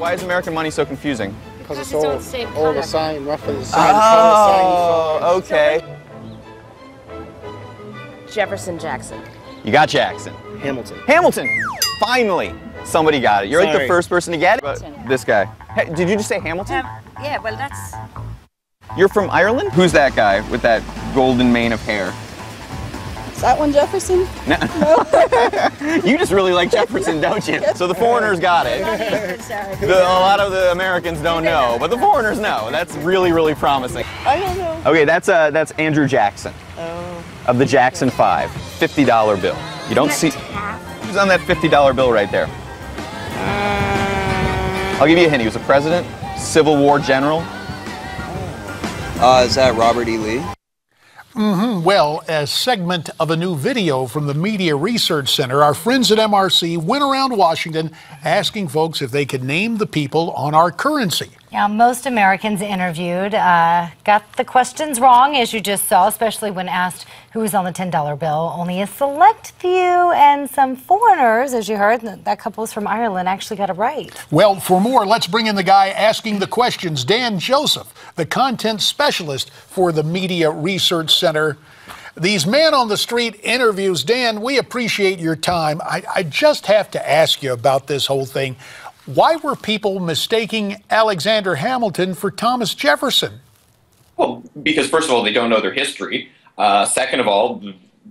Why is American money so confusing? Because it's all the same, roughly the same. Oh, okay. Jefferson Jackson. You got Jackson. Hamilton. Hamilton! Finally! Somebody got it. You're like the first person to get it. This guy. Hey, did you just say Hamilton? Yeah, well, that's... You're from Ireland? Who's that guy with that golden mane of hair? Is that one Jefferson? No. You just really like Jefferson, don't you? So the foreigners got it. A lot of the Americans don't know, but the foreigners know. That's really, really promising. I don't know. Okay, that's Andrew Jackson. Oh. Of the Jackson 5, $50 bill. You don't see who's on that $50 bill right there. I'll give you a hint. He was a president, Civil War general. Is that Robert E. Lee? Well, a segment of a new video from the Media Research Center, our friends at MRC went around Washington asking folks if they could name the people on our currency. Yeah, most Americans interviewed got the questions wrong, as you just saw, especially when asked who was on the $10 bill. Only a select few and some foreigners, as you heard, that couple was from Ireland, actually got it right. Well, for more, let's bring in the guy asking the questions, Dan Joseph, the content specialist for the Media Research Center. These man-on-the-street interviews, Dan, we appreciate your time. I just have to ask you about this whole thing. Why were people mistaking Alexander Hamilton for Thomas Jefferson? Well, because first of all, they don't know their history. Second of all,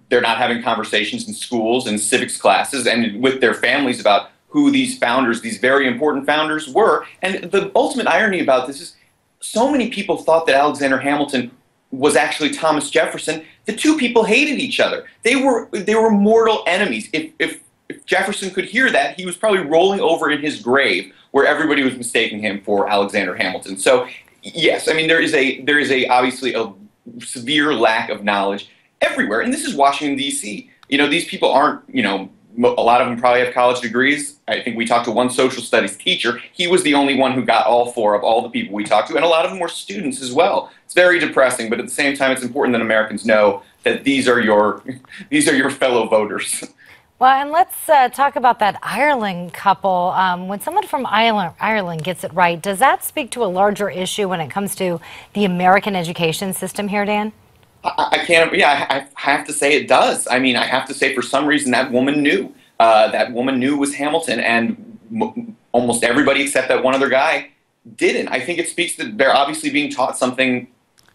they're not having conversations in schools and civics classes and with their families about who these founders, these very important founders, were. And the ultimate irony about this is so many people thought that Alexander Hamilton was actually Thomas Jefferson. The two people hated each other. They were mortal enemies. If Jefferson could hear that, he was probably rolling over in his grave where everybody was mistaking him for Alexander Hamilton. So, yes, I mean, there is obviously a severe lack of knowledge everywhere, and this is Washington, D.C. You know, these people aren't, you know, a lot of them probably have college degrees. I think we talked to one social studies teacher. He was the only one who got all four of all the people we talked to, and a lot of them were students as well. It's very depressing, but at the same time, it's important that Americans know that these are your fellow voters. Well, and let's talk about that Ireland couple. When someone from Ireland gets it right, does that speak to a larger issue when it comes to the American education system here, Dan? I can't, yeah, I have to say it does. I mean, I have to say for some reason that woman knew. That woman knew it was Hamilton, and almost everybody except that one other guy didn't. I think it speaks that they're obviously being taught something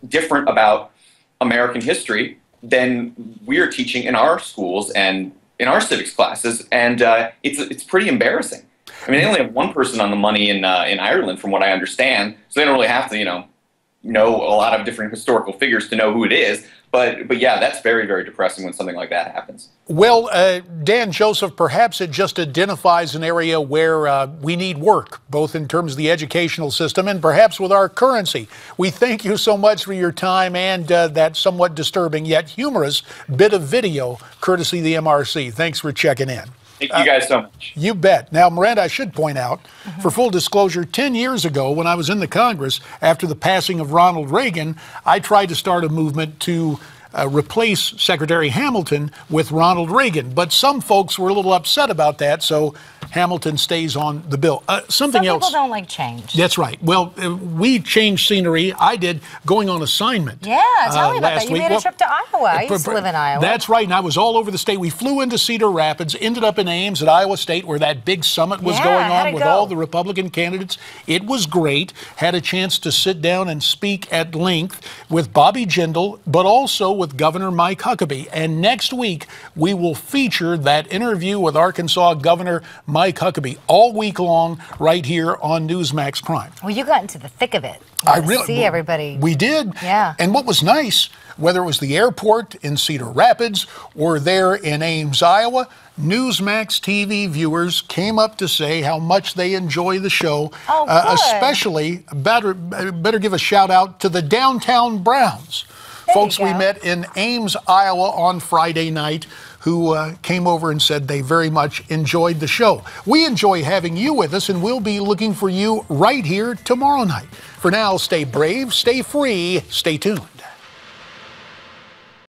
different about American history than we're teaching in our schools and in our civics classes, and it's pretty embarrassing. I mean, they only have one person on the money in Ireland, from what I understand, so they don't really have to, know a lot of different historical figures to know who it is. But yeah, that's very, very depressing when something like that happens. Well, Dan Joseph, perhaps it just identifies an area where we need work, both in terms of the educational system and perhaps with our currency. We thank you so much for your time and that somewhat disturbing yet humorous bit of video, courtesy of the MRC. Thanks for checking in. Thank you guys so much. You bet. Now, Miranda, I should point out, for full disclosure, 10 years ago when I was in the Congress, after the passing of Ronald Reagan, I tried to start a movement to replace Secretary Hamilton with Ronald Reagan. But some folks were a little upset about that, so Hamilton stays on the bill. Some people don't like change. That's right. Well, we changed scenery. I did, going on assignment. Yeah, tell me about that. You made a trip to Iowa. I used to live in Iowa. That's right, and I was all over the state. We flew into Cedar Rapids, ended up in Ames at Iowa State, where that big summit was going on with all the Republican candidates. It was great. Had a chance to sit down and speak at length with Bobby Jindal, but also with Governor Mike Huckabee. And next week, we will feature that interview with Arkansas Governor Mike Huckabee all week long right here on Newsmax Prime. Well, you got into the thick of it. I really see everybody. We did. Yeah. And what was nice, whether it was the airport in Cedar Rapids or there in Ames, Iowa, Newsmax TV viewers came up to say how much they enjoy the show. Oh, good. Especially, better give a shout out to the Downtown Browns. Folks we met in Ames, Iowa on Friday night who came over and said they very much enjoyed the show. We enjoy having you with us, and we'll be looking for you right here tomorrow night. For now, stay brave, stay free, stay tuned.